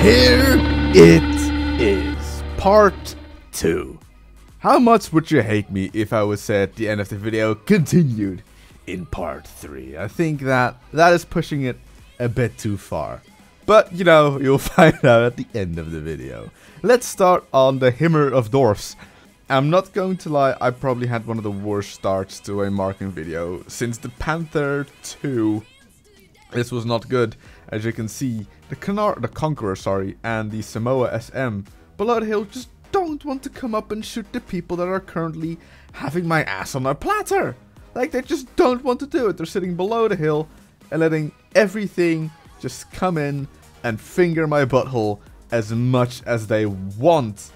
here it is, part 2. How much would you hate me if I would say at the end of the video, continued in part 3? I think that is pushing it a bit too far. But, you know, you'll find out at the end of the video. Let's start on the Hammer of Dwarfs. I'm not going to lie, I probably had one of the worst starts to a marking video since the Panther 2. This was not good. As you can see, the Conqueror, and the Samoa SM below the hill just don't want to come up and shoot the people that are currently having my ass on a platter. Like, they just don't want to do it. They're sitting below the hill and letting everything just come in and finger my butthole as much as they want.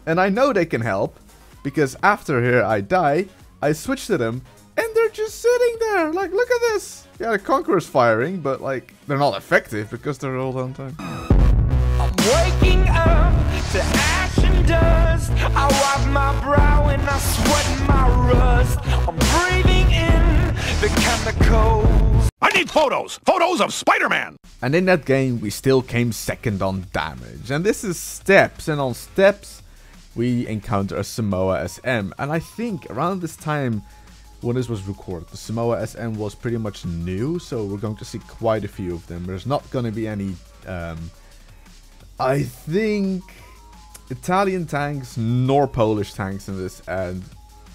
And I know they can help, because after here I die, I switch to them, and they're just sitting there. Like, look at this. Yeah, the Conqueror's firing, but like, they're not effective because they're all downtime. I'm waking up to ash and dust. I wipe my brow and I sweat my rust. I'm breathing in the chemicals. I need photos of Spider-Man. And in that game, we still came second on damage. And this is steps, and on steps, we encounter a Samoa SM. And I think around this time, when this was recorded, the Samoa SM was pretty much new, so we're going to see quite a few of them. There's not going to be any, I think, Italian tanks nor Polish tanks in this, and,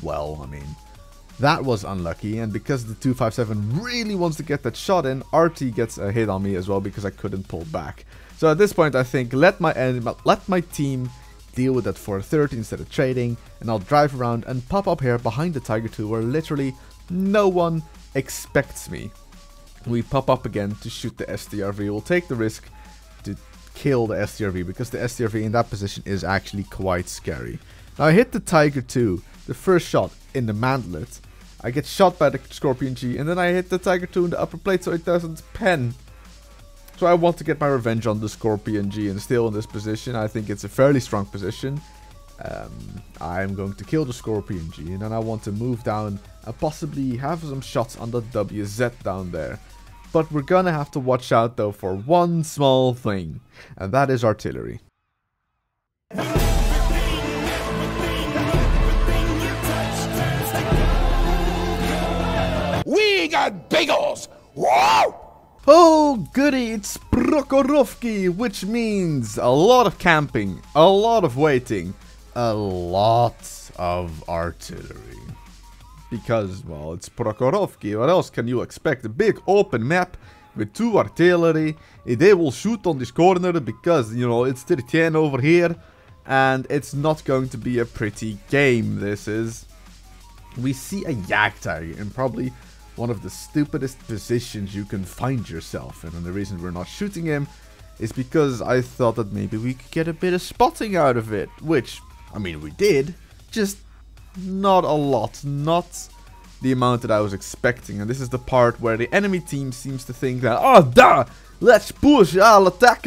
well, I mean, that was unlucky, and because the 257 really wants to get that shot in, RT gets a hit on me as well because I couldn't pull back. So at this point, I think, let my team deal with that 430 instead of trading, and I'll drive around and pop up here behind the Tiger 2 where literally no one expects me. We pop up again to shoot the STRV. We'll take the risk to kill the STRV because the STRV in that position is actually quite scary. Now I hit the Tiger 2, the first shot in the mantlet. I get shot by the Scorpion G, and then I hit the Tiger 2 in the upper plate so it doesn't pen. So I want to get my revenge on the Scorpion G, and still in this position, I think it's a fairly strong position. I'm going to kill the Scorpion G, and then I want to move down and possibly have some shots on the WZ down there. But we're gonna have to watch out though for one small thing, and that is artillery. We got bagels. Whoa! Oh goody, it's Prokhorovki, which means a lot of camping, a lot of waiting, a lot of artillery. Because, well, it's Prokhorovki, what else can you expect? A big open map with 2 artillery. They will shoot on this corner because, you know, it's 10 over here. And it's not going to be a pretty game, this is. We see a Jagdtiger in probably one of the stupidest positions you can find yourself in, and the reason we're not shooting him is because I thought that maybe we could get a bit of spotting out of it, which, I mean, we did, just not a lot, not the amount that I was expecting. And this is the part where the enemy team seems to think that, oh duh, let's push, I'll attack.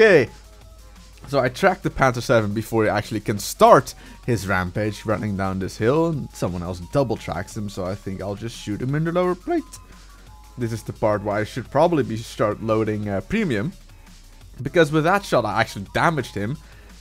So I track the Panther 7 before he actually can start his rampage running down this hill, and someone else double tracks him, so I think I'll just shoot him in the lower plate. This is the part where I should probably start loading premium, because with that shot I actually damaged him.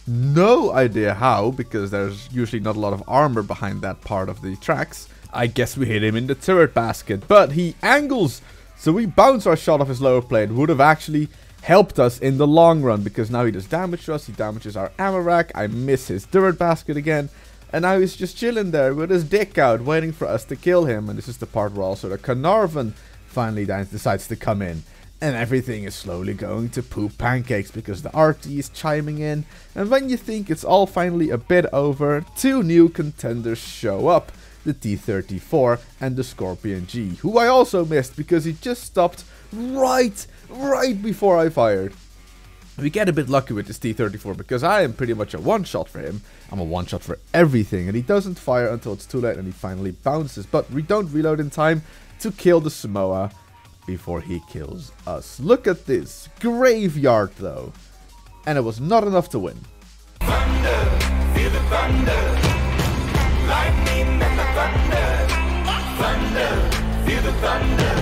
No idea how, because there's usually not a lot of armor behind that part of the tracks. I guess we hit him in the turret basket, but he angles, so we bounce our shot off his lower plate. Would have actually helped us in the long run, because now he does damage to us, he damages our ammo rack, I miss his turret basket again, and now he's just chilling there with his dick out, waiting for us to kill him. And this is the part where also the Carnarvon finally decides to come in, and everything is slowly going to poop pancakes because the RT is chiming in, and when you think it's all finally a bit over, 2 new contenders show up, the T-34 and the Scorpion G, who I also missed because he just stopped right before I fired. We get a bit lucky with this T-34 because I am pretty much a one-shot for him. I'm a one-shot for everything, and he doesn't fire until it's too late and he finally bounces. But we don't reload in time to kill the Samoa before he kills us. Look at this. Graveyard though. And it was not enough to win. Thunder, feel the thunder. Lightning and the thunder. Thunder, feel the thunder.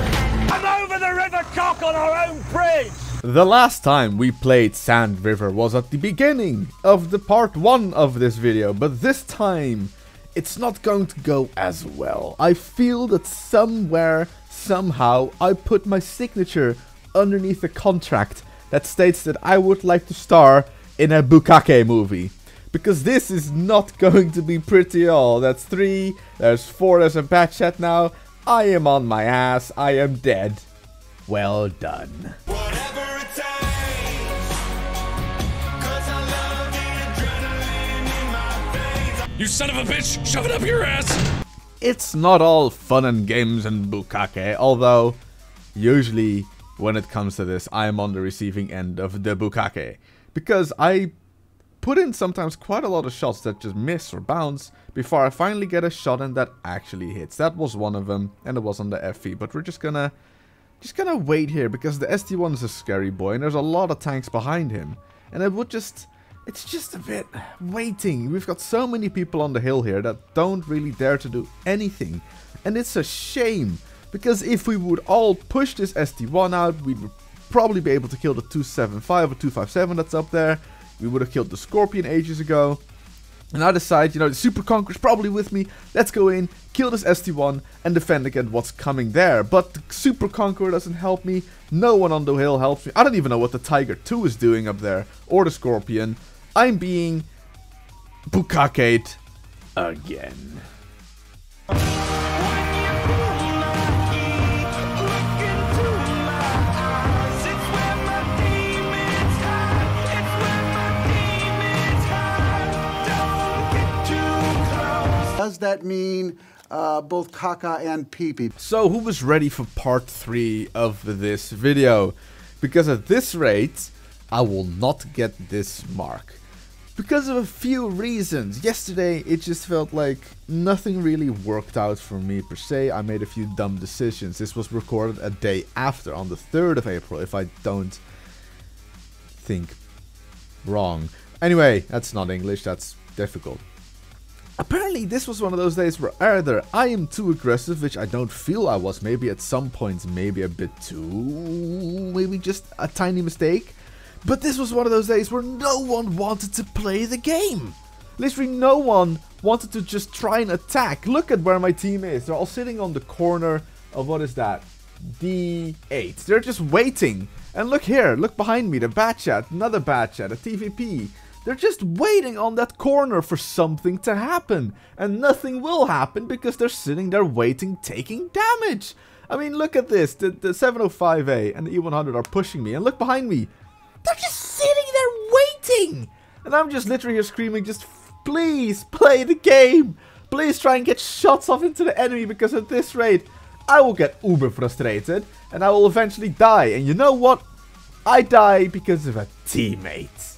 I'm over the river Cock on our own bridge. The last time we played Sand River was at the beginning of the part 1 of this video, but this time it's not going to go as well. I feel that somewhere, somehow, I put my signature underneath a contract that states that I would like to star in a Bukkake movie. Because this is not going to be pretty at all. That's 3, there's 4, there's a bad chat now. I am on my ass, I am dead. Well done. Whatever it takes, 'cause I love the adrenaline in my veins. You son of a bitch! Shove it up your ass! It's not all fun and games and Bukkake, although usually when it comes to this, I am on the receiving end of the Bukkake. Because I put in sometimes quite a lot of shots that just miss or bounce before I finally get a shot in that actually hits. That was one of them, and it was on the FE, but we're just gonna wait here, because the SD1 is a scary boy, and there's a lot of tanks behind him. And it's just a bit waiting. We've got so many people on the hill here that don't really dare to do anything. And it's a shame, because if we would all push this SD1 out, we would probably be able to kill the 275 or 257 that's up there. We would have killed the Scorpion ages ago. And I decide, you know, the Super Conqueror's probably with me. Let's go in, kill this ST1, and defend against what's coming there. But the Super Conqueror doesn't help me. No one on the hill helps me. I don't even know what the Tiger 2 is doing up there. Or the Scorpion. I'm being Bukkaked again. Does that mean both caca and pee-pee? So who was ready for part 3 of this video? Because at this rate, I will not get this mark. Because of a few reasons. Yesterday, it just felt like nothing really worked out for me per se. I made a few dumb decisions. This was recorded a day after, on the 3rd of April, if I don't think wrong. Anyway, that's not English, that's difficult. Apparently, this was one of those days where either I am too aggressive, which I don't feel I was, maybe at some points, maybe a bit too, maybe just a tiny mistake. But this was one of those days where no one wanted to play the game. Literally no one wanted to just try and attack. Look at where my team is. They're all sitting on the corner of, what is that? D8. They're just waiting. And look here, look behind me, the bad chat, another bad chat, a TVP. They're just waiting on that corner for something to happen. And nothing will happen because they're sitting there waiting, taking damage. I mean, look at this. The 705A and the E100 are pushing me. And look behind me. They're just sitting there waiting. And I'm just literally here screaming, just please play the game. Please try and get shots off into the enemy, because at this rate, I will get uber frustrated. And I will eventually die. And you know what? I die because of a teammate.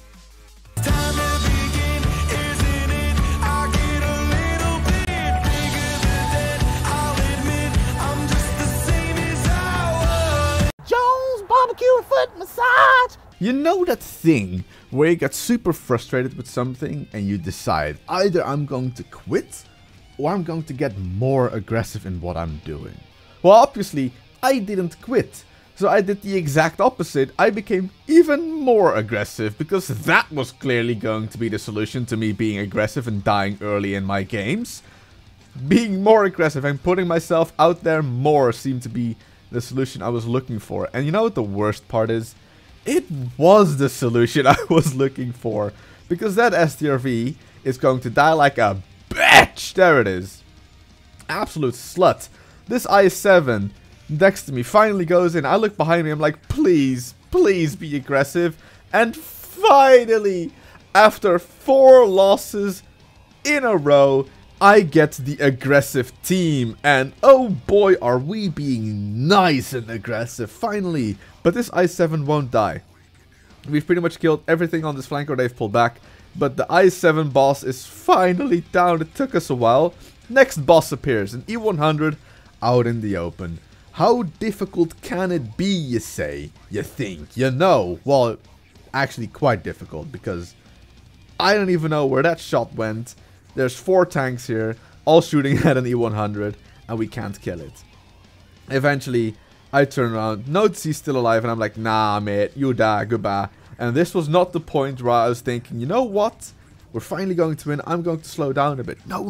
Barbecue foot massage. You know that thing where you get super frustrated with something and you decide either I'm going to quit or I'm going to get more aggressive in what I'm doing. Well, obviously I didn't quit, so I did the exact opposite. I became even more aggressive, because that was clearly going to be the solution to me being aggressive and dying early in my games. Being more aggressive and putting myself out there more seemed to be the solution I was looking for. And you know what the worst part is? It was the solution I was looking for. Because that STRV is going to die like a bitch. There it is. Absolute slut. This I7 next to me finally goes in. I look behind me. I'm like, please, please be aggressive. And finally, after 4 losses in a row, I get the aggressive team, and oh boy, are we being nice and aggressive, finally. But this I7 won't die. We've pretty much killed everything on this flank, or they've pulled back. But the I7 boss is finally down. It took us a while. Next boss appears, an E100 out in the open. How difficult can it be, you say? You think? You know? Well, actually quite difficult, because I don't even know where that shot went. There's 4 tanks here, all shooting at an E100, and we can't kill it. Eventually, I turn around, notice he's still alive, and I'm like, nah, mate, you die, goodbye. And this was not the point where I was thinking, you know what? We're finally going to win. I'm going to slow down a bit. No.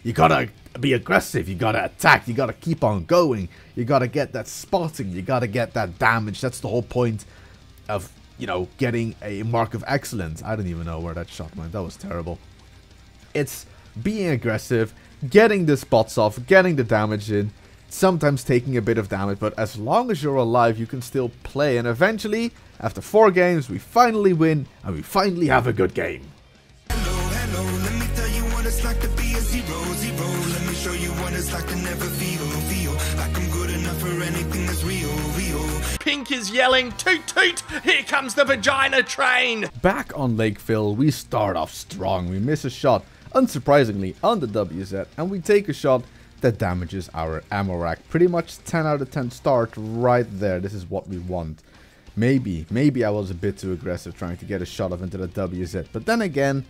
You gotta be aggressive. You gotta attack. You gotta keep on going. You gotta get that spotting. You gotta get that damage. That's the whole point of, you know, getting a mark of excellence. I don't even know where that shot went. That was terrible. It's being aggressive, getting the spots off, getting the damage in, sometimes taking a bit of damage, but as long as you're alive, you can still play. And eventually, after 4 games, we finally win, and we finally have a good game. Hello, let me tell you what it's like to be a 0-0. Let me show you what it's like to never feel like I'm good enough for anything that's real. Pink is yelling, toot toot, here comes the vagina train. Back on Lakeville, we start off strong. We miss a shot, unsurprisingly, on the WZ, and we take a shot that damages our ammo rack. Pretty much 10 out of 10 start right there. This is what we want. Maybe I was a bit too aggressive trying to get a shot off into the WZ, but then again,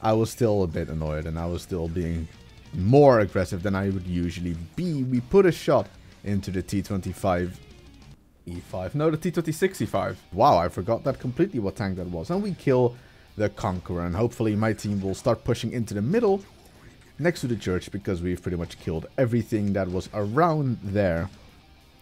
I was still a bit annoyed and I was still being more aggressive than I would usually be. We put a shot into the T25 E5. No, the T26 E5. Wow, I forgot that completely what tank that was. And we kill the Conqueror, and hopefully my team will start pushing into the middle next to the church, because we've pretty much killed everything that was around there.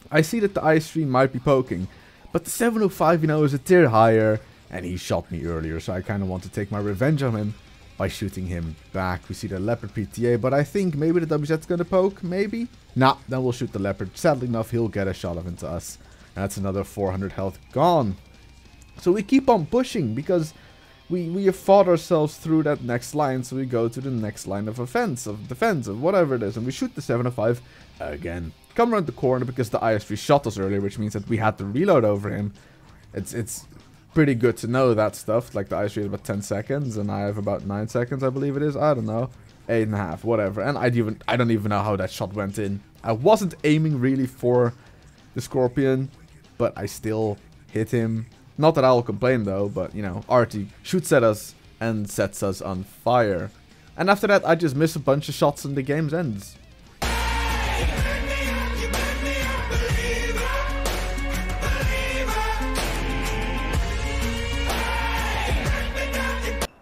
I see that the IS-3 might be poking, but the 705, you know, is a tier higher, and he shot me earlier, so I kind of want to take my revenge on him by shooting him back. We see the Leopard PTA, but I think maybe the WZ's gonna poke, maybe? Nah, then we'll shoot the Leopard. Sadly enough, he'll get a shot off into us. And that's another 400 health gone. So we keep on pushing, because we have fought ourselves through that next line, so we go to the next line of defense, of whatever it is, and we shoot the 705 again. Come around the corner, because the IS-3 shot us earlier, which means that we had to reload over him. It's pretty good to know that stuff. Like, the IS-3 has about 10 seconds, and I have about 9 seconds, I believe it is. I don't know. 8.5, whatever. And I don't even know how that shot went in. I wasn't aiming really for the Scorpion, but I still hit him. Not that I'll complain though, but you know, Artie shoots at us and sets us on fire. And after that, I just miss a bunch of shots and the game ends.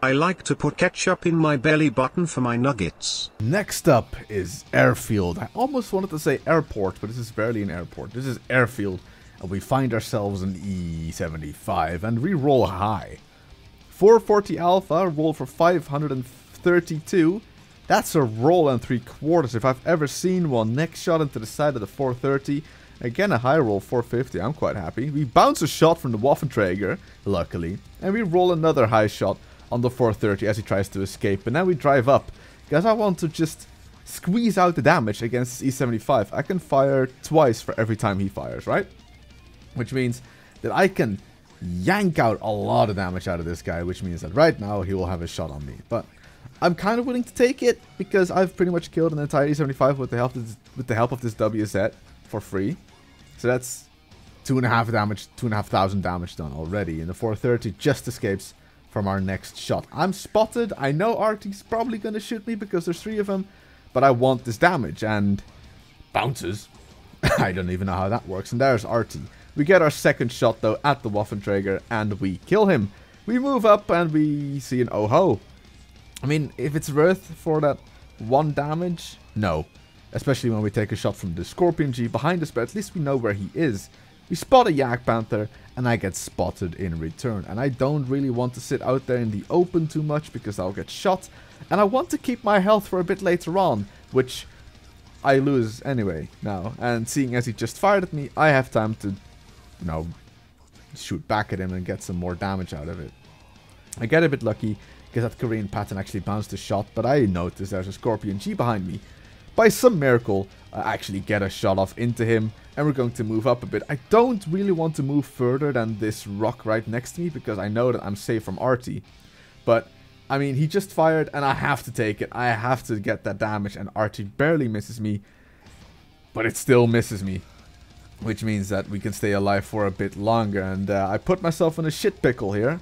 I like to put ketchup in my belly button for my nuggets. Next up is Airfield. I almost wanted to say airport, but this is barely an airport. This is Airfield. And we find ourselves in E75 and we roll high. 440 alpha, roll for 532. That's a roll and 3/4 if I've ever seen one. Next shot into the side of the 430. Again, a high roll, 450. I'm quite happy. We bounce a shot from the Waffenträger, luckily. And we roll another high shot on the 430 as he tries to escape. And then we drive up, because I want to just squeeze out the damage against E75. I can fire twice for every time he fires, right? Which means that I can yank out a lot of damage out of this guy, which means that right now he will have a shot on me. But I'm kind of willing to take it, because I've pretty much killed an entire E75 with the help of this WZ for free. So that's 2,500 damage done already. And the 430 just escapes from our next shot. I'm spotted. I know Artie's probably going to shoot me because there's 3 of them, but I want this damage, and bounces. I don't even know how that works. And there's Artie. We get our second shot though at the Waffenträger and we kill him. We move up and we see an oh-ho. I mean, if it's worth for that 1 damage, no. Especially when we take a shot from the Scorpion G behind us, but at least we know where he is. We spot a Yak Panther and I get spotted in return. And I don't really want to sit out there in the open too much, because I'll get shot. And I want to keep my health for a bit later on, which I lose anyway now. And seeing as he just fired at me, I have time to, you know, shoot back at him and get some more damage out of it. I get a bit lucky, because that Korean pattern actually bounced a shot, but I noticed there's a Scorpion G behind me. By some miracle, I actually get a shot off into him, and we're going to move up a bit. I don't really want to move further than this rock right next to me, because I know that I'm safe from Artie. But, I mean, he just fired, and I have to take it. I have to get that damage, and Artie barely misses me, but it still misses me. Which means that we can stay alive for a bit longer, and I put myself in a shit pickle here,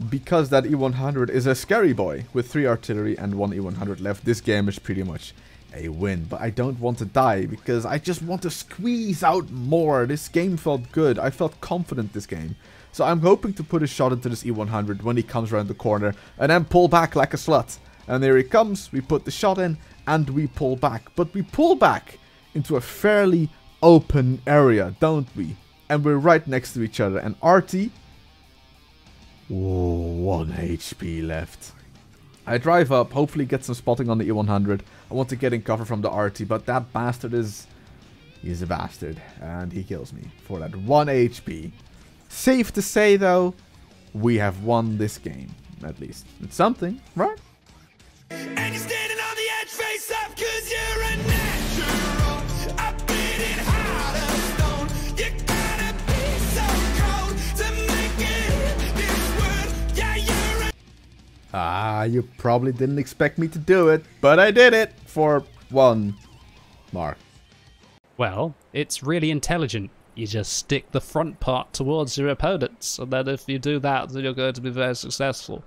because that E100 is a scary boy with 3 artillery and 1 E100 left. This game is pretty much a win. But I don't want to die because I just want to squeeze out more. This game felt good. I felt confident this game. So I'm hoping to put a shot into this E100 when he comes around the corner and then pull back like a slut. And there he comes, we put the shot in and we pull back. But we pull back into a fairly open area, don't we? And we're right next to each other. And Artie... Oh, 1 HP left. I drive up, hopefully get some spotting on the E100. I want to get in cover from the Artie, but that bastard is... He's a bastard. And he kills me for that 1 HP. Safe to say, though, we have won this game. At least. It's something, right? And you're standing on the edge, face up, cause you're a natural. I bleed it hard as stone. You gotta be so cold to make it in this world. Yeah, you're a... Ah, you probably didn't expect me to do it, but I did it for 1 mark. Well, it's really intelligent. You just stick the front part towards your opponents, and then if you do that, then you're going to be very successful.